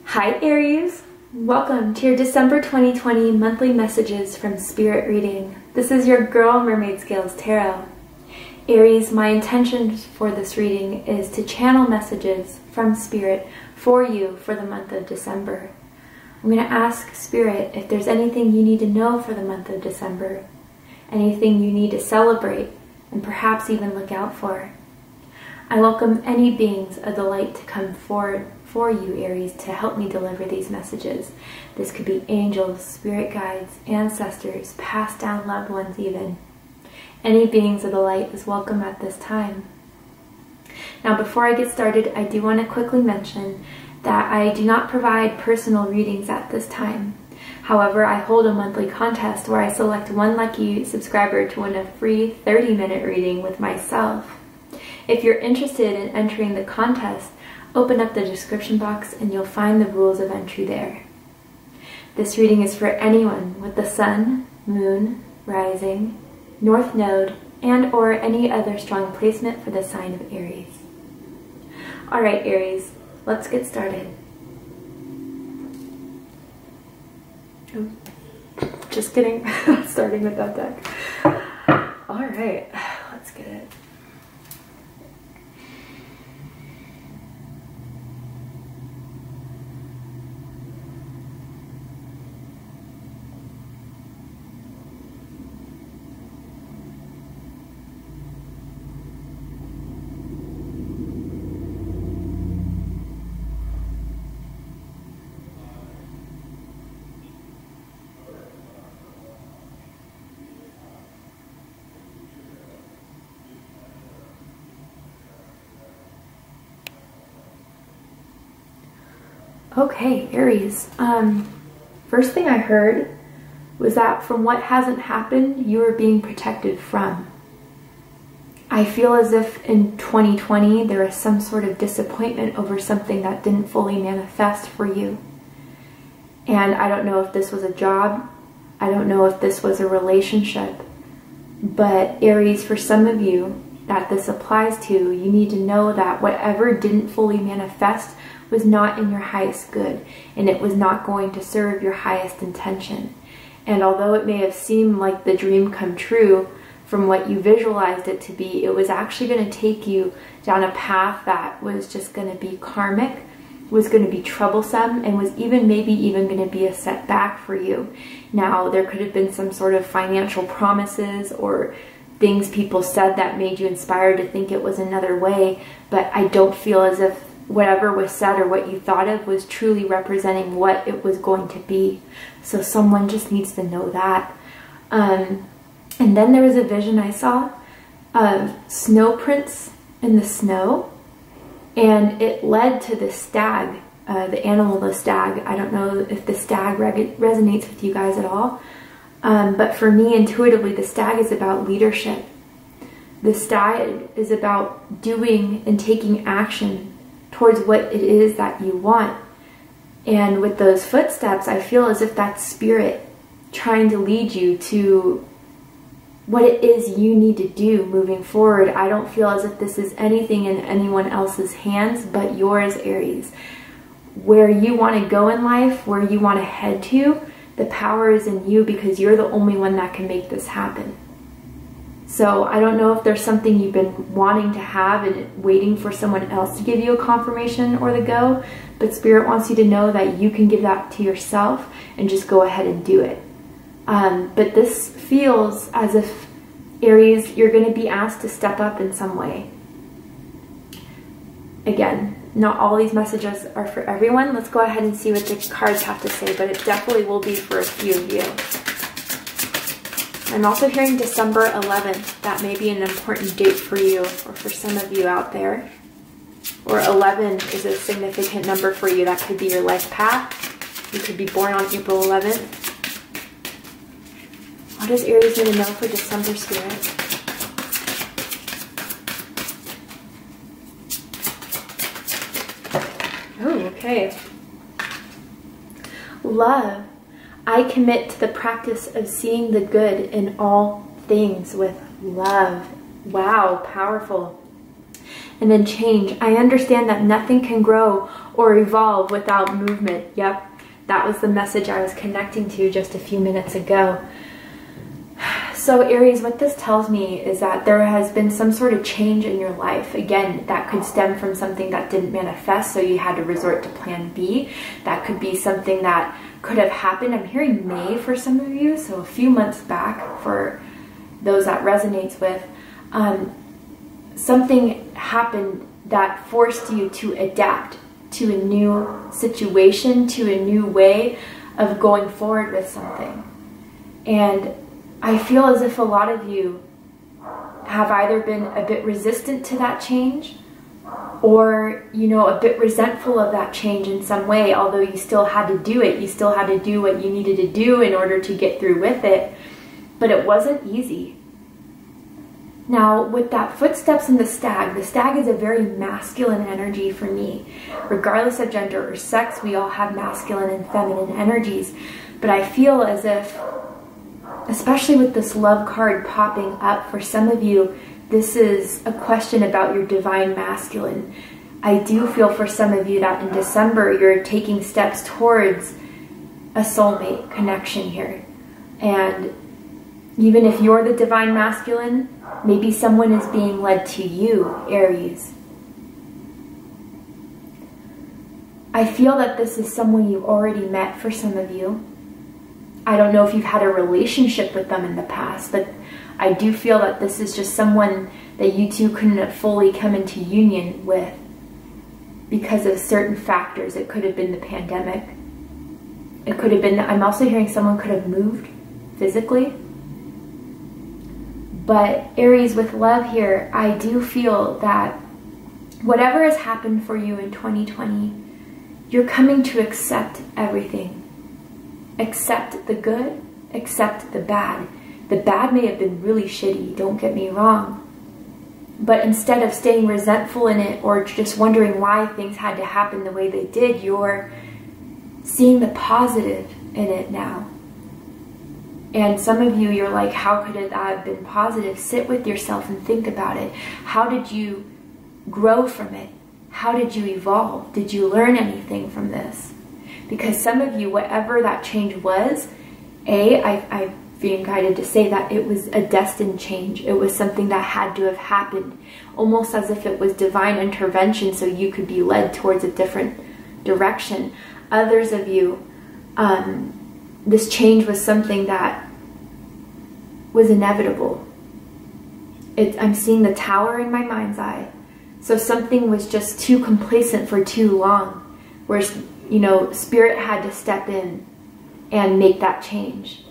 Hi Aries! Welcome to your December 2020 monthly messages from Spirit Reading. This is your girl Mermaid Scales Tarot. Aries, my intention for this reading is to channel messages from Spirit for you for the month of December. I'm going to ask Spirit if there's anything you need to know for the month of December, anything you need to celebrate, and perhaps even look out for. I welcome any beings of the light to come forward for you, Aries, to help me deliver these messages. This could be angels, spirit guides, ancestors, passed down loved ones even. Any beings of the light is welcome at this time. Now, before I get started, I do want to quickly mention that I do not provide personal readings at this time. However, I hold a monthly contest where I select one lucky subscriber to win a free 30-minute reading with myself. If you're interested in entering the contest, open up the description box and you'll find the rules of entry there. This reading is for anyone with the sun, moon, rising, north node, and or any other strong placement for the sign of Aries. Alright Aries, let's get started. Oh, just kidding, starting with that deck. Alright, let's get it. Okay, Aries, first thing I heard was that from what hasn't happened, you are being protected from. I feel as if in 2020 there is some sort of disappointment over something that didn't fully manifest for you. And I don't know if this was a job, I don't know if this was a relationship, but Aries, for some of you that this applies to, you need to know that whatever didn't fully manifest was not in your highest good, and it was not going to serve your highest intention. And although it may have seemed like the dream come true from what you visualized it to be, it was actually going to take you down a path that was just going to be karmic, was going to be troublesome, and was maybe even going to be a setback for you. Now, there could have been some sort of financial promises or things people said that made you inspired to think it was another way, but I don't feel as if whatever was said or what you thought of was truly representing what it was going to be. So someone just needs to know that. And then there was a vision I saw of snow prints in the snow, and it led to the stag, the animal, the stag. I don't know if the stag resonates with you guys at all, but for me, intuitively, the stag is about leadership. The stag is about doing and taking action towards what it is that you want. And with those footsteps, I feel as if that's spirit trying to lead you to what it is you need to do moving forward. I don't feel as if this is anything in anyone else's hands but yours, Aries. Where you want to go in life, where you want to head to, the power is in you because you're the only one that can make this happen. So I don't know if there's something you've been wanting to have and waiting for someone else to give you a confirmation or the go, but Spirit wants you to know that you can give that to yourself and just go ahead and do it. But this feels as if, Aries, you're going to be asked to step up in some way. Again, not all these messages are for everyone. Let's go ahead and see what the cards have to say, but it definitely will be for a few of you. I'm also hearing December 11th. That may be an important date for you or for some of you out there. Or 11 is a significant number for you. That could be your life path. You could be born on April 11th. What does Aries need to know for December, Spirit? Oh, okay. Love. I commit to the practice of seeing the good in all things with love. Wow, powerful. and then change. I understand that nothing can grow or evolve without movement. Yep, that was the message I was connecting to just a few minutes ago. So Aries, what this tells me is that there has been some sort of change in your life. Again, that could stem from something that didn't manifest, so you had to resort to plan B. That could be something that could have happened. I'm hearing May for some of you, so a few months back for those that resonates with. Something happened that forced you to adapt to a new situation, to a new way of going forward with something. And I feel as if a lot of you have either been a bit resistant to that change or, you know, a bit resentful of that change in some way, although you still had to do it. You still had to do what you needed to do in order to get through with it. But it wasn't easy. Now, with that footsteps in the stag is a very masculine energy for me. Regardless of gender or sex, we all have masculine and feminine energies. But I feel as if, especially with this love card popping up, for some of you, this is a question about your divine masculine. I do feel for some of you that in December, you're taking steps towards a soulmate connection here. And even if you're the divine masculine, maybe someone is being led to you, Aries. I feel that this is someone you've already met for some of you. I don't know if you've had a relationship with them in the past, but I do feel that this is just someone that you two couldn't have fully come into union with because of certain factors. It could have been the pandemic. It could have been, I'm also hearing someone could have moved physically. But Aries, with love here, I do feel that whatever has happened for you in 2020, you're coming to accept everything. Accept the good, accept the bad. The bad may have been really shitty, don't get me wrong. But instead of staying resentful in it or just wondering why things had to happen the way they did, you're seeing the positive in it now. And some of you, you're like, how could it have been positive? Sit with yourself and think about it. How did you grow from it? How did you evolve? Did you learn anything from this? Because some of you, whatever that change was, I feel guided to say that it was a destined change. It was something that had to have happened, almost as if it was divine intervention so you could be led towards a different direction. Others of you, this change was something that was inevitable. I'm seeing the tower in my mind's eye. So something was just too complacent for too long, where, you know, spirit had to step in and make that change.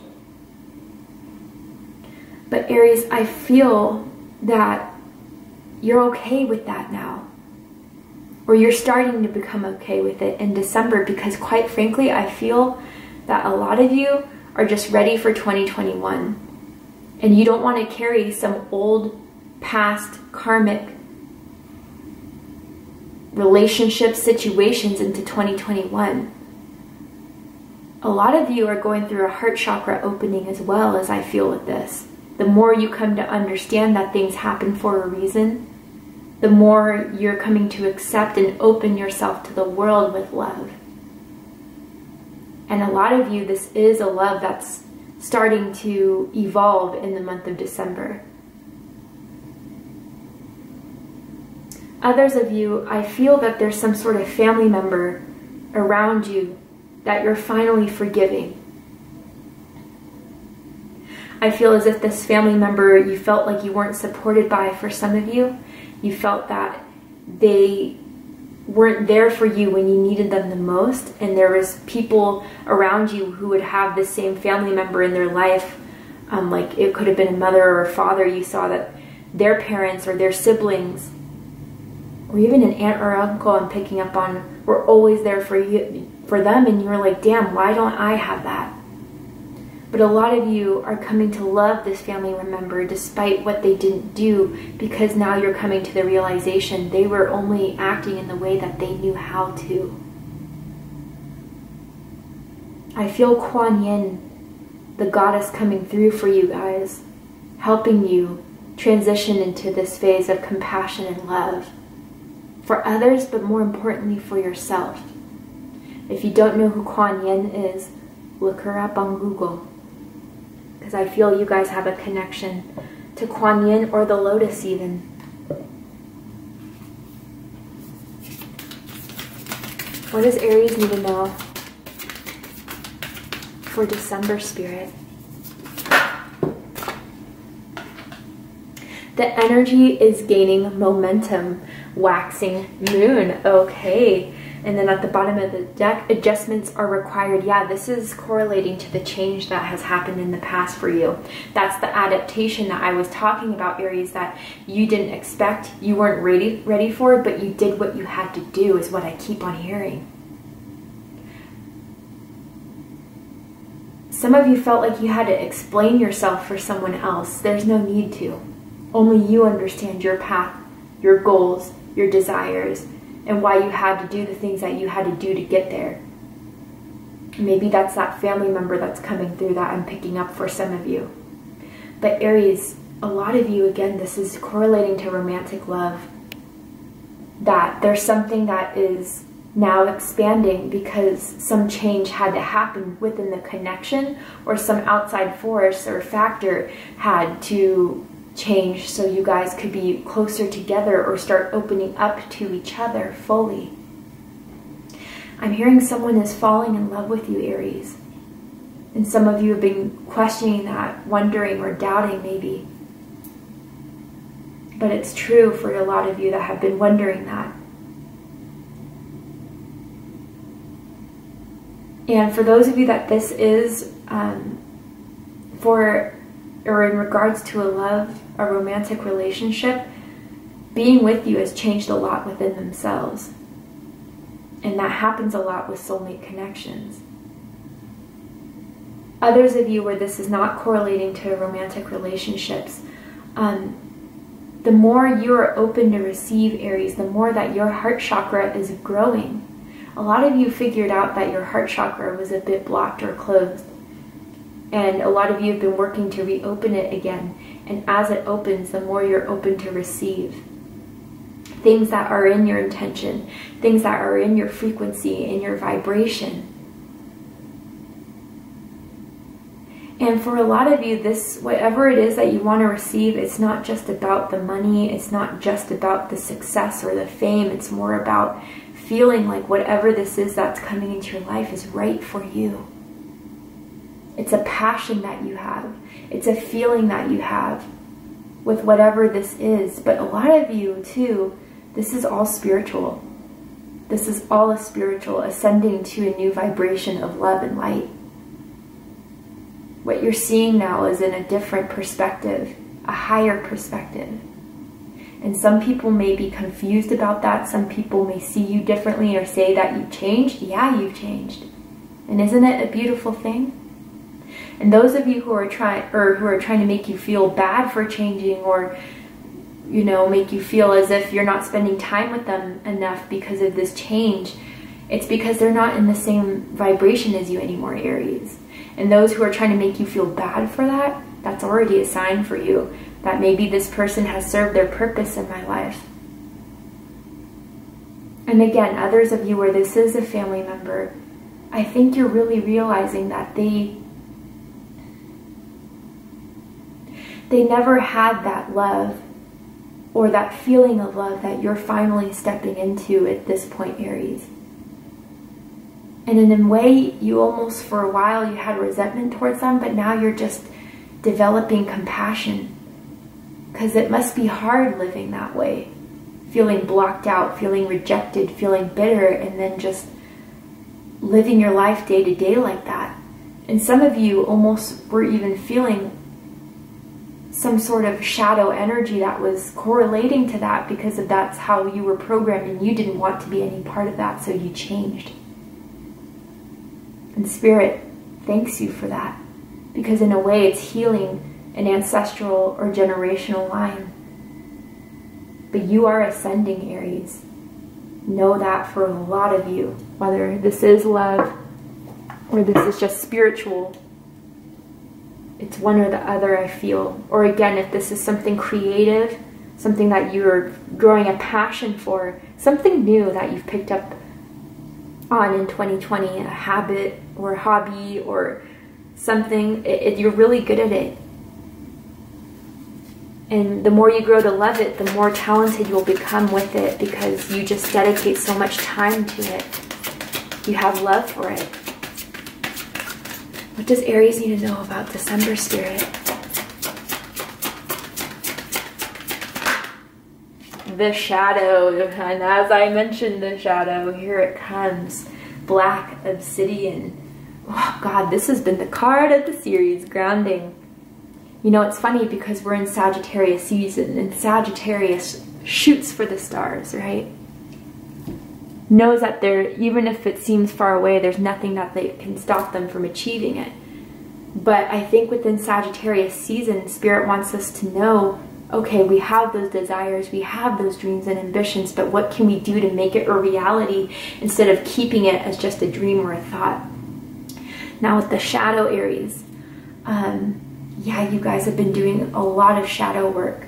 But Aries, I feel that you're okay with that now. Or you're starting to become okay with it in December, because quite frankly, I feel that a lot of you are just ready for 2021. And you don't want to carry some old, past, karmic relationship situations into 2021. A lot of you are going through a heart chakra opening as well, as I feel with this. The more you come to understand that things happen for a reason, the more you're coming to accept and open yourself to the world with love. And a lot of you, this is a love that's starting to evolve in the month of December. Others of you, I feel that there's some sort of family member around you that you're finally forgiving. I feel as if this family member you felt like you weren't supported by, for some of you, you felt that they weren't there for you when you needed them the most, and there was people around you who would have the same family member in their life, like it could have been a mother or a father. You saw that their parents or their siblings, or even an aunt or uncle I'm picking up on, were always there for you, for them, and you were like, damn, why don't I have that? But a lot of you are coming to love this family member despite what they didn't do, because now you're coming to the realization they were only acting in the way that they knew how to. I feel Kuan Yin, the goddess, coming through for you guys, helping you transition into this phase of compassion and love. for others, but more importantly for yourself. If you don't know who Kuan Yin is, look her up on Google, because I feel you guys have a connection to Kuan Yin or the lotus even. What does Aries need to know for December, Spirit? The energy is gaining momentum. Waxing moon. Okay. And then at the bottom of the deck, adjustments are required. Yeah, this is correlating to the change that has happened in the past for you. That's the adaptation that I was talking about, Aries, that you didn't expect, you weren't ready for, but you did what you had to do, is what I keep on hearing. Some of you felt like you had to explain yourself for someone else. There's no need to. Only you understand your path, your goals, your desires, and why you had to do the things that you had to do to get there. Maybe that's that family member that's coming through that I'm picking up for some of you. But Aries, a lot of you, again, this is correlating to romantic love. That there's something that is now expanding because some change had to happen within the connection, or some outside force or factor had to change so you guys could be closer together or start opening up to each other fully. I'm hearing someone is falling in love with you, Aries. And some of you have been questioning that, wondering or doubting maybe. But it's true for a lot of you that have been wondering that. And for those of you that this is or in regards to a love, a romantic relationship, being with you has changed a lot within themselves. And that happens a lot with soulmate connections. Others of you where this is not correlating to romantic relationships, the more you are open to receive, Aries, the more that your heart chakra is growing. A lot of you figured out that your heart chakra was a bit blocked or closed. And a lot of you have been working to reopen it again. And as it opens, the more you're open to receive things that are in your intention, things that are in your frequency, in your vibration. And for a lot of you, this, whatever it is that you want to receive, it's not just about the money, it's not just about the success or the fame, it's more about feeling like whatever this is that's coming into your life is right for you. It's a passion that you have. It's a feeling that you have with whatever this is. But a lot of you, too, this is all spiritual. This is all a spiritual ascending to a new vibration of love and light. What you're seeing now is in a different perspective, a higher perspective. And some people may be confused about that. Some people may see you differently or say that you've changed. Yeah, you've changed. And isn't it a beautiful thing? And those of you who are trying to make you feel bad for changing, or make you feel as if you're not spending time with them enough because of this change, it's because they're not in the same vibration as you anymore, Aries. And those who are trying to make you feel bad for that, that's already a sign for you that maybe this person has served their purpose in my life. And again, others of you where this is a family member, I think you're really realizing that they never had that love or that feeling of love that you're finally stepping into at this point, Aries. And in a way, you almost, for a while, you had resentment towards them, but now you're just developing compassion. Because it must be hard living that way. Feeling blocked out, feeling rejected, feeling bitter, and then just living your life day to day like that. And some of you almost were even feeling some sort of shadow energy that was correlating to that, because of that's how you were programmed and you didn't want to be any part of that, so you changed. And Spirit thanks you for that, because in a way it's healing an ancestral or generational line. But you are ascending, Aries. Know that for a lot of you, whether this is love or this is just spiritual. It's one or the other, I feel. Or again, if this is something creative, something that you're growing a passion for, something new that you've picked up on in 2020, a habit or hobby or something. You're really good at it. And the more you grow to love it, the more talented you'll become with it, because you just dedicate so much time to it. You have love for it. What does Aries need to know about December, Spirit? The shadow. And as I mentioned, the shadow, here it comes. Black obsidian. Oh God, this has been the card of the series, grounding. You know, it's funny because we're in Sagittarius season, and Sagittarius shoots for the stars, right? Knows that there, even if it seems far away, there's nothing that they can stop them from achieving it. But I think within Sagittarius season, Spirit wants us to know, okay, we have those desires, we have those dreams and ambitions, but what can we do to make it a reality instead of keeping it as just a dream or a thought? Now with the shadow, Aries, yeah, you guys have been doing a lot of shadow work.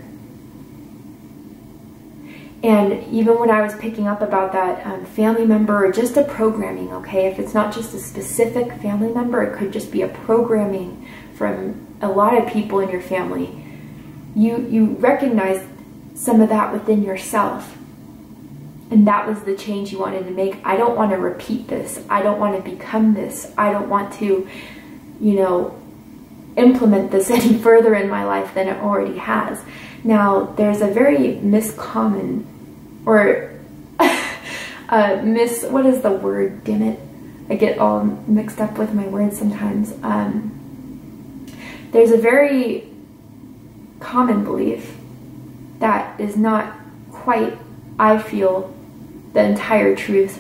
And even when I was picking up about that family member or just a programming, okay, if it's not just a specific family member, it could just be a programming from a lot of people in your family. You recognize some of that within yourself. And that was the change you wanted to make. I don't want to repeat this. I don't want to become this. I don't want to, you know, implement this any further in my life than it already has. Now, there's a very miscommon, or what is the word, damn it? I get all mixed up with my words sometimes. There's a very common belief that is not quite, I feel, the entire truth,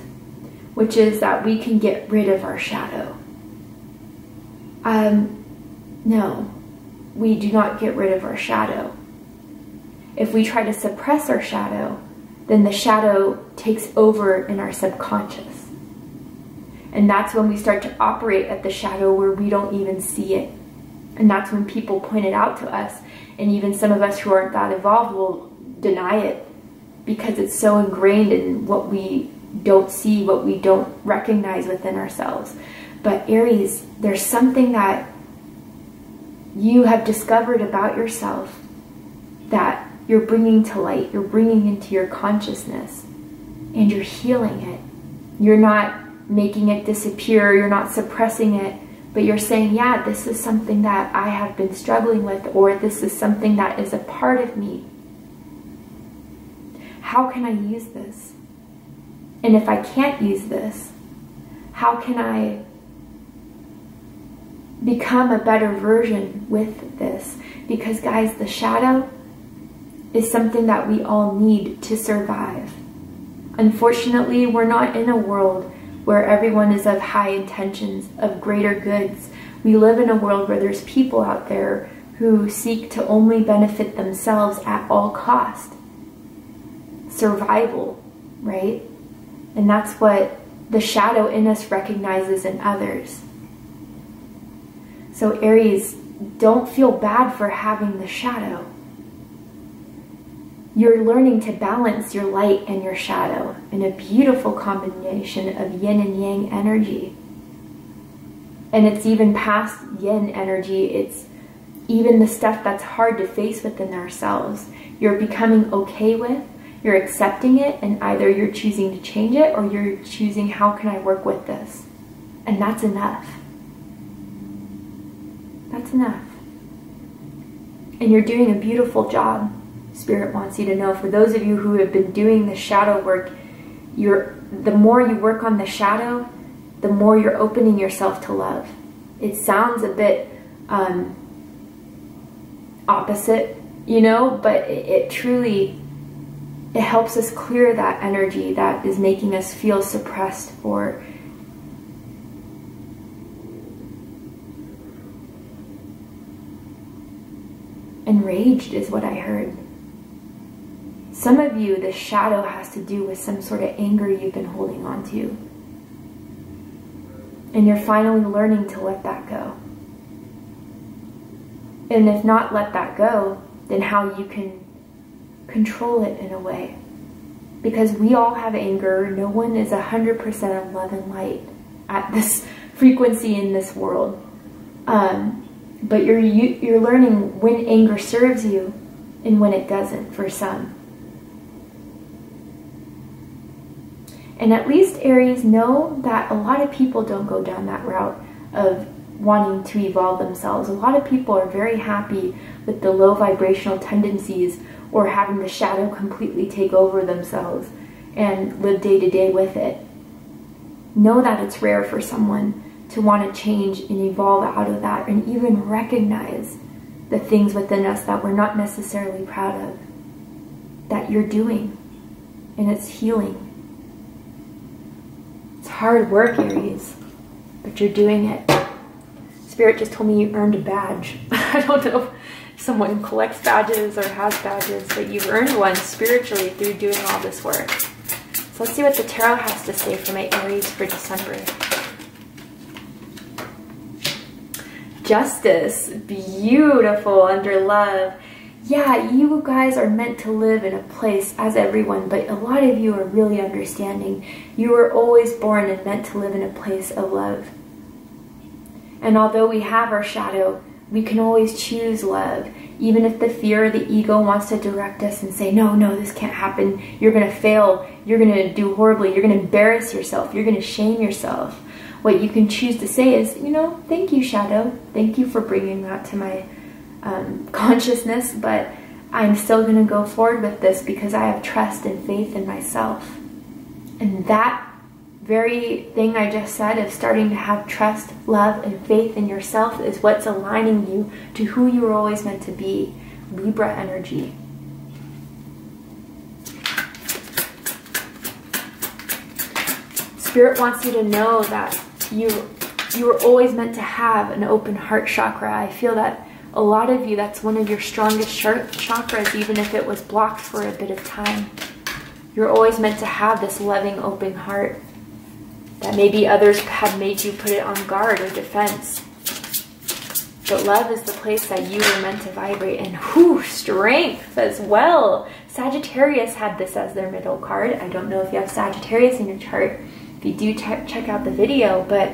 which is that we can get rid of our shadow. No, we do not get rid of our shadow. If we try to suppress our shadow, then the shadow takes over in our subconscious. And that's when we start to operate at the shadow where we don't even see it. And that's when people point it out to us. And even some of us who aren't that evolved will deny it because it's so ingrained in what we don't see, what we don't recognize within ourselves. But Aries, there's something that you have discovered about yourself that you're bringing to light, you're bringing into your consciousness, and you're healing it. You're not making it disappear, you're not suppressing it, but you're saying, yeah, this is something that I have been struggling with, or this is something that is a part of me. How can I use this? And if I can't use this, how can I become a better version with this? Because guys, the shadow is something that we all need to survive. Unfortunately, we're not in a world where everyone is of high intentions, of greater goods. We live in a world where there's people out there who seek to only benefit themselves at all cost. Survival, right? And that's what the shadow in us recognizes in others. So Aries, don't feel bad for having the shadow. You're learning to balance your light and your shadow in a beautiful combination of yin and yang energy. And it's even past yin energy. It's even the stuff that's hard to face within ourselves. You're becoming okay with, you're accepting it, and either you're choosing to change it or you're choosing, how can I work with this? And that's enough. That's enough. And you're doing a beautiful job. Spirit wants you to know, for those of you who have been doing the shadow work, the more you work on the shadow, the more you're opening yourself to love. It sounds a bit opposite, you know, but it truly, it helps us clear that energy that is making us feel suppressed or enraged is what I heard. Some of you, the shadow has to do with some sort of anger you've been holding on to. And you're finally learning to let that go. And if not let that go, then how you can control it in a way. Because we all have anger. No one is 100% of love and light at this frequency in this world. But you're learning when anger serves you and when it doesn't for some. And at least, Aries, know that a lot of people don't go down that route of wanting to evolve themselves. A lot of people are very happy with the low vibrational tendencies or having the shadow completely take over themselves and live day to day with it. Know that it's rare for someone to want to change and evolve out of that, and even recognize the things within us that we're not necessarily proud of, that you're doing, and it's healing. It's hard work, Aries, but you're doing it. Spirit just told me you earned a badge. I don't know if someone collects badges or has badges, but you've earned one spiritually through doing all this work. So let's see what the tarot has to say for my Aries for December. Justice, beautiful, under love. Yeah, you guys are meant to live in a place, as everyone, but a lot of you are really understanding. You were always born and meant to live in a place of love. And although we have our shadow, we can always choose love. Even if the fear or the ego wants to direct us and say, no, this can't happen. You're going to fail. You're going to do horribly. You're going to embarrass yourself. You're going to shame yourself. What you can choose to say is, thank you, shadow. Thank you for bringing that to my consciousness, but I'm still going to go forward with this because I have trust and faith in myself. And that very thing I just said of starting to have trust, love, and faith in yourself is what's aligning you to who you were always meant to be. Libra energy. Spirit wants you to know that you were always meant to have an open heart chakra. I feel that a lot of you, that's one of your strongest chakras, even if it was blocked for a bit of time. You're always meant to have this loving, open heart. That maybe others have made you put it on guard or defense. But love is the place that you were meant to vibrate in. Whew, strength as well. Sagittarius had this as their middle card. I don't know if you have Sagittarius in your chart. If you do, check out the video. But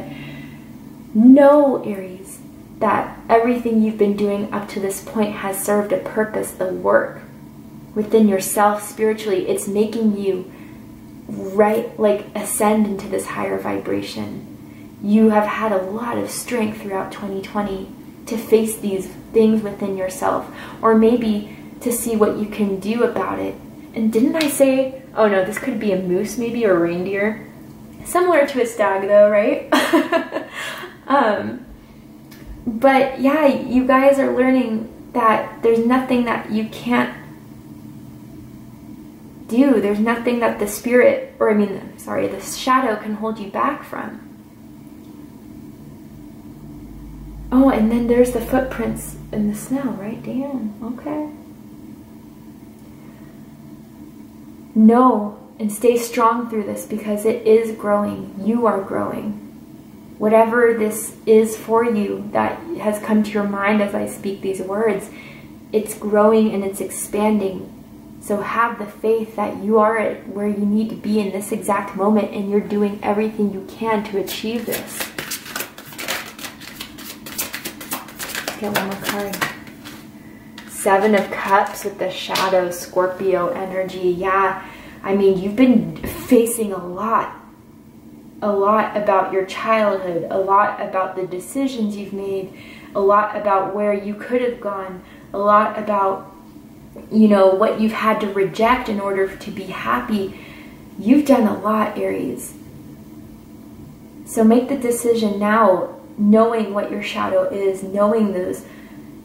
know, Aries, that everything you've been doing up to this point has served a purpose. The work within yourself spiritually, it's making you ascend into this higher vibration. You have had a lot of strength throughout 2020 to face these things within yourself, or maybe to see what you can do about it. And didn't I say, oh no, this could be a moose maybe, or a reindeer? Similar to a stag though, right? But yeah, you guys are learning that there's nothing that you can't do. There's nothing that the spirit, the shadow can hold you back from. Oh, and then there's the footprints in the snow, right? Damn, okay. Know and stay strong through this because it is growing. You are growing. Whatever this is for you that has come to your mind as I speak these words, it's growing and it's expanding. So have the faith that you are at where you need to be in this exact moment, and you're doing everything you can to achieve this. Get one more card. Seven of Cups with the shadow, Scorpio energy. Yeah, you've been facing a lot about your childhood, a lot about the decisions you've made, a lot about where you could have gone, a lot about what you've had to reject in order to be happy. You've done a lot, Aries. So make the decision now, knowing what your shadow is, knowing those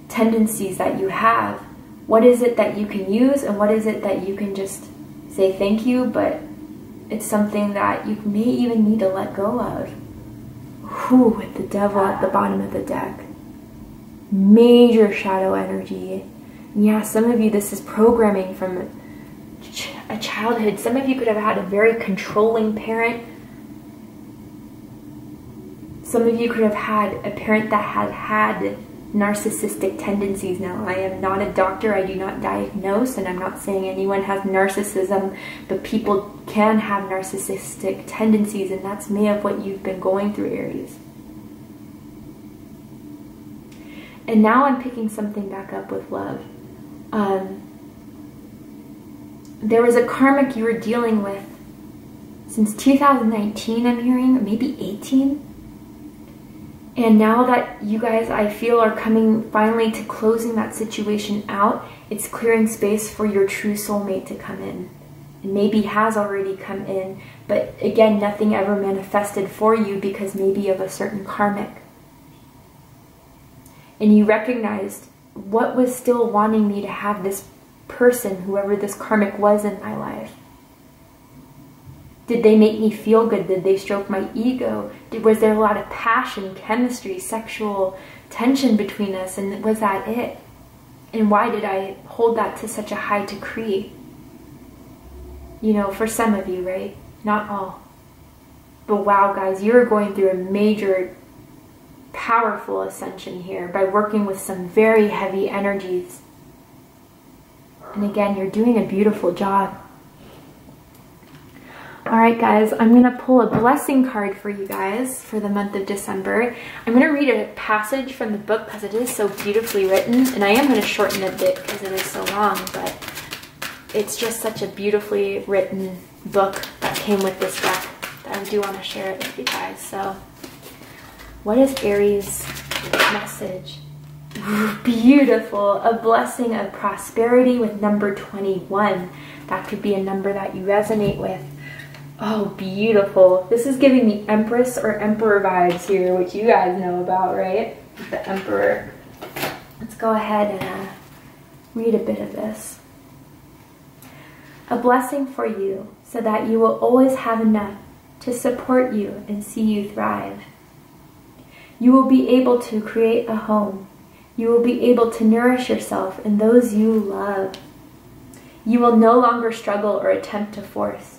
tendencies that you have. What is it that you can use, and what is it that you can just say thank you, but it's something that you may even need to let go of. Whew, with the devil at the bottom of the deck. Major shadow energy. Yeah, some of you, this is programming from a childhood. Some of you could have had a very controlling parent. Some of you could have had a parent that had narcissistic tendencies now. I am not a doctor, I do not diagnose, and I'm not saying anyone has narcissism, but people can have narcissistic tendencies, and that's may of what you've been going through, Aries. And now I'm picking something back up with love. There was a karmic you were dealing with since 2019, I'm hearing, or maybe 18. And now that you guys, I feel, are coming finally to closing that situation out, it's clearing space for your true soulmate to come in. And maybe has already come in, but again, nothing ever manifested for you because maybe of a certain karmic. And you recognized what was still wanting me to have this person, whoever this karmic was in my life. Did they make me feel good? Did they stroke my ego? Was there a lot of passion, chemistry, sexual tension between us? And was that it? And why did I hold that to such a high degree? You know, for some of you, right? Not all. But wow, guys, you're going through a major, powerful ascension here by working with some very heavy energies. And again, you're doing a beautiful job. Alright guys, I'm going to pull a blessing card for you guys for the month of December. I'm going to read a passage from the book because it is so beautifully written, and I am going to shorten it a bit because it is so long, but it's just such a beautifully written book that came with this deck that I do want to share it with you guys. So, what is Aries' message? Beautiful. A blessing of prosperity with number 21. That could be a number that you resonate with. Oh, beautiful. This is giving me Empress or Emperor vibes here, which you guys know about, right? The Emperor. Let's go ahead and read a bit of this. A blessing for you, so that you will always have enough to support you and see you thrive. You will be able to create a home. You will be able to nourish yourself and those you love. You will no longer struggle or attempt to force.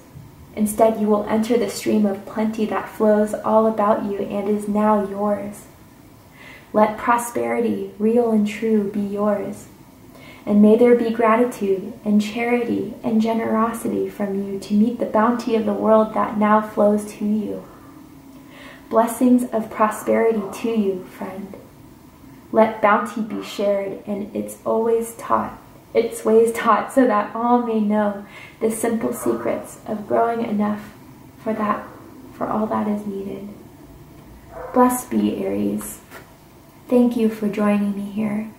Instead, you will enter the stream of plenty that flows all about you and is now yours. Let prosperity, real and true, be yours. And may there be gratitude and charity and generosity from you to meet the bounty of the world that now flows to you. Blessings of prosperity to you, friend. Let bounty be shared and its ways taught, so that all may know the simple secrets of growing enough for all that is needed. Blessed be Aries. Thank you for joining me here.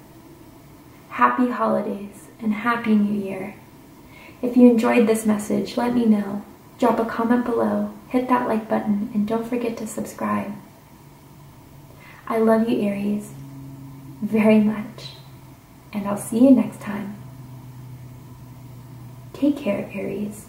Happy holidays and Happy New Year. If you enjoyed this message, let me know. Drop a comment below, hit that like button, and don't forget to subscribe. I love you, Aries, very much, and I'll see you next time. Take care, Aries.